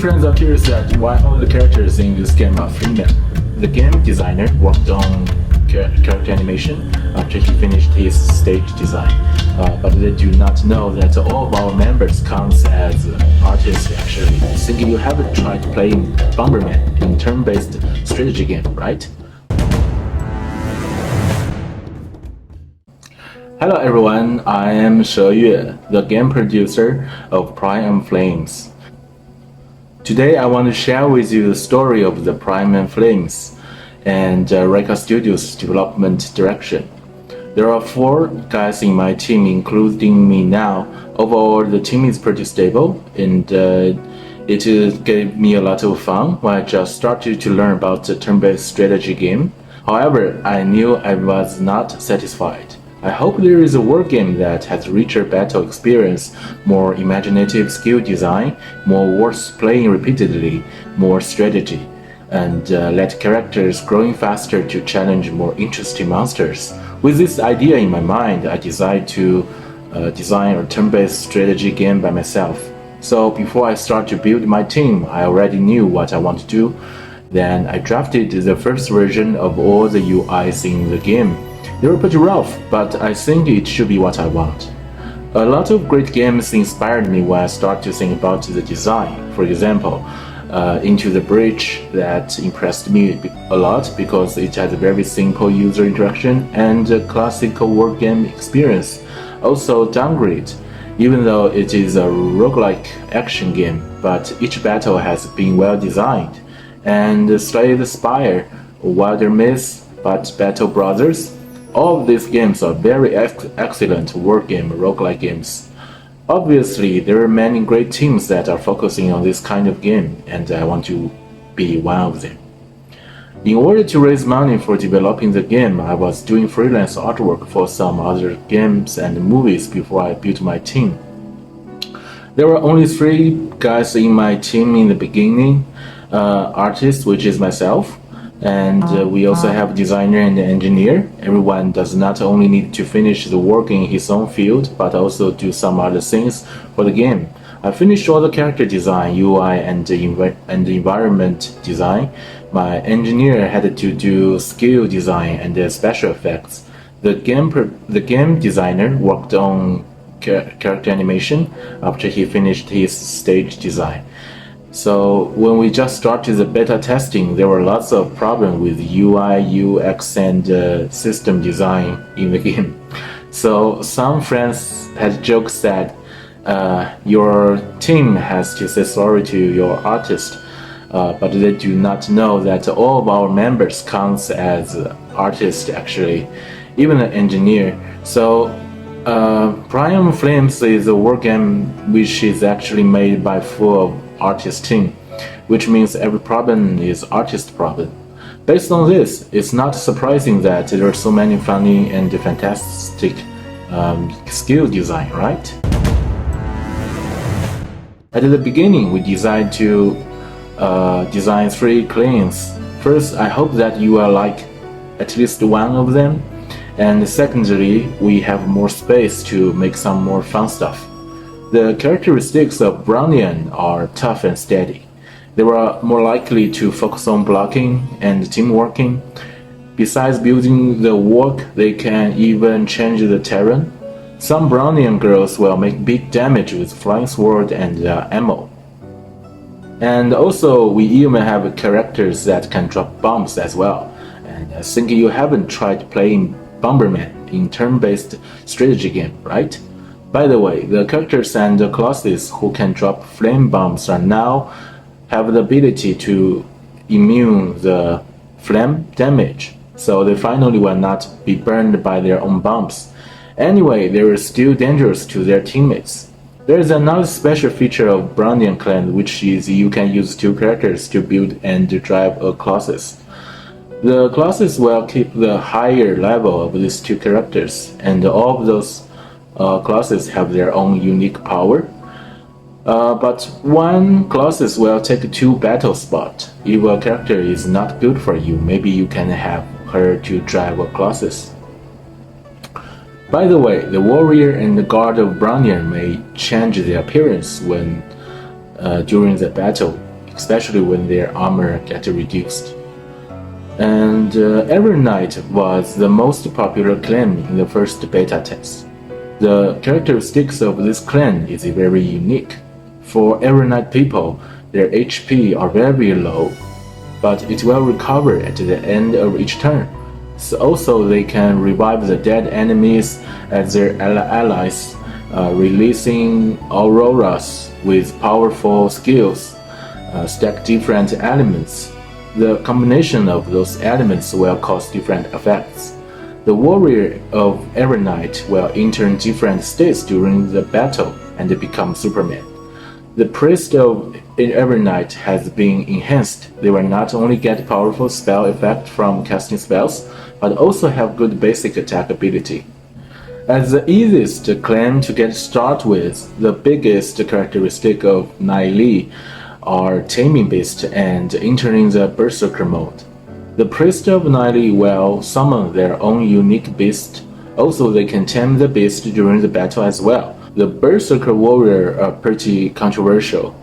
friends are curious that why all the characters in this game are female. The game designer worked on character animation after he finished his stage design, but they do not know that all of our members counts as artists actually. Thinking you haven't tried playing Bomberman in turn-based strategy game, right? Hello everyone, I am She Yue, the game producer of Prime and Flames. Today I want to share with you the story of the Prime and Flames and Reka Studios' development direction. There are 4 guys in my team, including me now. Overall, the team is pretty stable, and it gave me a lot of fun when I just started to learn about the turn-based strategy game. However, I knew I was not satisfied. I hope there is a war game that has richer battle experience, more imaginative skill design, more worth playing repeatedly, more strategy, and let characters growing faster to challenge more interesting monsters. With this idea in my mind, I decided to design a turn-based strategy game by myself. So before I start to build my team, I already knew what I want to do. Then I drafted the first version of all the UIs in the game. They were pretty rough, but I think it should be what I want. A lot of great games inspired me when I started to think about the design. For example, Into the Breach that impressed me a lot because it has a very simple user interaction and a classical war game experience. Also Downgrade, even though it is a roguelike action game, but each battle has been well designed. And Slay the Spire, Wilder Myths, but Battle Brothers. All of these games are very excellent wargame roguelike games. Obviously, there are many great teams that are focusing on this kind of game, and I want to be one of them. In order to raise money for developing the game, I was doing freelance artwork for some other games and movies before I built my team. There were only 3 guys in my team in the beginning, artist, which is myself, and we also have designer and engineer. Everyone does not only need to finish the work in his own field, but also do some other things for the game. I finished all the character design, UI, and environment design. My engineer had to do skill design and special effects. The game designer worked on character animation after he finished his stage design. So when we just started the beta testing, there were lots of problems with UI, UX, and system design in the game. So some friends had jokes that your team has to say sorry to your artist, but they do not know that all of our members counts as artists actually, even an engineer. So Prime Flames is a war game which is actually made by full artist team, which means every problem is artist problem. Based on this, it's not surprising that there are so many funny and fantastic skill design, right? At the beginning, we decided to design 3 clans. First, I hope that you are like at least one of them, and secondly, we have more space to make some more fun stuff. The characteristics of Brownian are tough and steady. They were more likely to focus on blocking and teamworking. Besides building the walk, they can even change the terrain. Some Brownian girls will make big damage with flying sword and ammo. And also, we even have characters that can drop bombs as well. And I think you haven't tried playing Bomberman in turn-based strategy game, right? By the way, the characters and the classes who can drop flame bombs are now have the ability to immune the flame damage, so they finally will not be burned by their own bombs. Anyway, they are still dangerous to their teammates. There is another special feature of Brownian clan, which is you can use 2 characters to build and drive a classes. The classes will keep the higher level of these 2 characters, and all of those classes have their own unique power. But one classes will take 2 battle spots. If a character is not good for you, maybe you can have her to drive a classes. By the way, the warrior and the guard of Brownian may change their appearance when during the battle. especially when their armor gets reduced. And every knight was the most popular clan in the first beta test. The characteristics of this clan is very unique. For every knight people, their HP are very low, but it will recover at the end of each turn. So also they can revive the dead enemies as their allies, releasing auroras with powerful skills, stack different elements. The combination of those elements will cause different effects. The warrior of every knight will enter different states during the battle and become Superman. The priest of every knight has been enhanced. They will not only get powerful spell effect from casting spells, but also have good basic attack ability. As the easiest clan to get started with, the biggest characteristic of Nai are taming beast and entering the berserker mode. The priest of Nai will summon their own unique beast. Also, they can tame the beast during the battle as well. The berserker warrior are pretty controversial.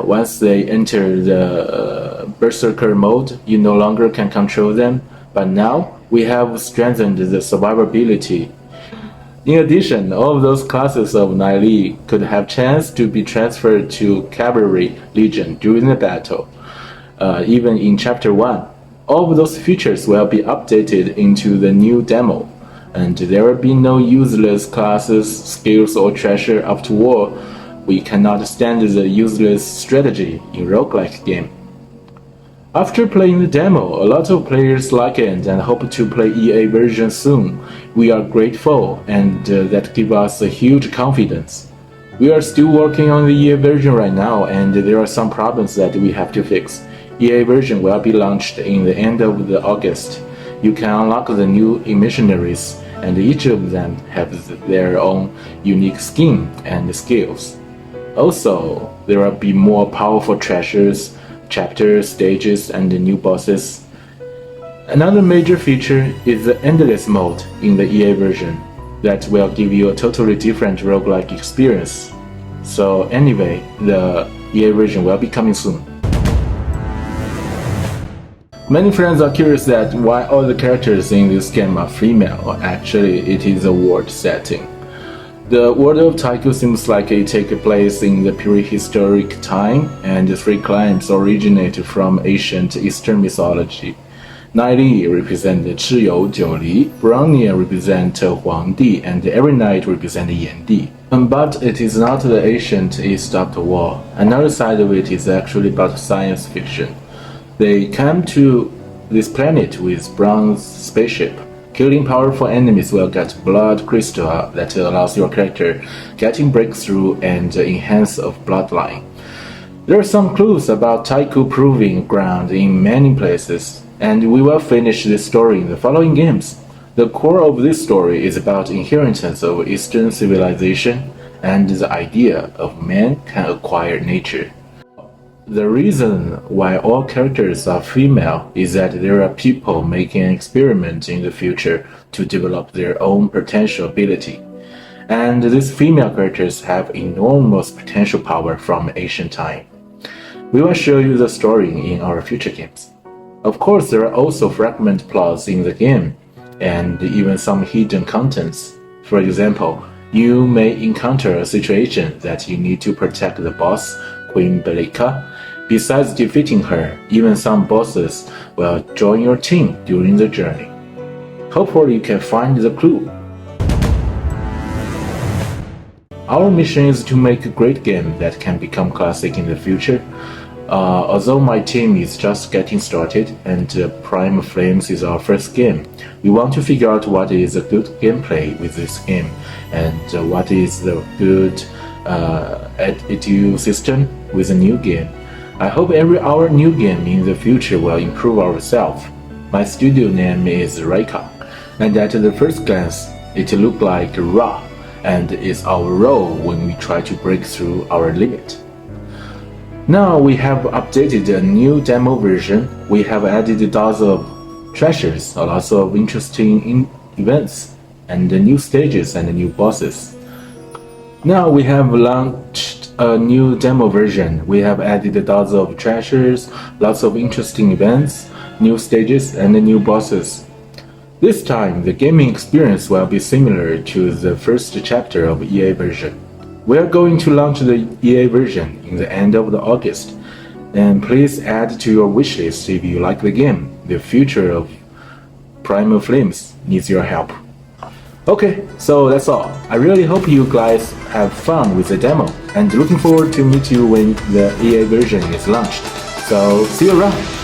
Once they enter the berserker mode, you no longer can control them. But now we have strengthened the survivability. In addition, all of those classes of Nai could have chance to be transferred to Cavalry Legion during the battle, even in Chapter 1. All of those features will be updated into the new demo, and there will be no useless classes, skills, or treasure after war. We cannot stand the useless strategy in roguelike game. After playing the demo, a lot of players like it and hope to play EA version soon. We are grateful, and that gives us a huge confidence. We are still working on the EA version right now, and there are some problems that we have to fix. EA version will be launched in the end of August. You can unlock the new missionaries, and each of them has their own unique skin and skills. Also, there will be more powerful treasures, chapters, stages, and new bosses. Another major feature is the endless mode in the EA version that will give you a totally different roguelike experience. So anyway, the EA version will be coming soon. Many friends are curious that why all the characters in this game are female. Actually, it is a world setting. The world of Taiko seems like it takes place in the prehistoric time, and the three clans originate from ancient Eastern mythology. Nai represent Chi You Jiuli, Brownier represent Huang Di, and every knight represent Yan Di. But it is not the ancient East after war. Another side of it is actually about science fiction. They come to this planet with bronze spaceship. Killing powerful enemies will get blood crystal that allows your character getting breakthrough and enhance of bloodline. There are some clues about Taiko proving ground in many places, and we will finish this story in the following games. The core of this story is about inheritance of Eastern civilization and the idea of man can acquire nature. The reason why all characters are female is that there are people making an experiment in the future to develop their own potential ability. And these female characters have enormous potential power from ancient time. We will show you the story in our future games. Of course, there are also fragment plots in the game, and even some hidden contents. For example, you may encounter a situation that you need to protect the boss, Queen Belika. Besides defeating her, even some bosses will join your team during the journey. Hopefully you can find the clue. Our mission is to make a great game that can become classic in the future. Although my team is just getting started and Prime Flames is our first game, we want to figure out what is a good gameplay with this game and what is the good edu system with a new game. I hope our new game in the future will improve ourselves. My studio name is Reika, and at the first glance, it looked like raw, and is our role when we try to break through our limit. Now we have updated a new demo version. We have added dozens of treasures, lots of interesting events, and new stages and new bosses. Now we have launched a new demo version. We have added dozens of treasures, lots of interesting events, new stages, and new bosses. This time, the gaming experience will be similar to the first chapter of EA version. We are going to launch the EA version in the end of August, and please add to your wishlist if you like the game. The future of Primal Flames needs your help. Okay, so that's all. I really hope you guys have fun with the demo, and looking forward to meet you when the EA version is launched. So see you around!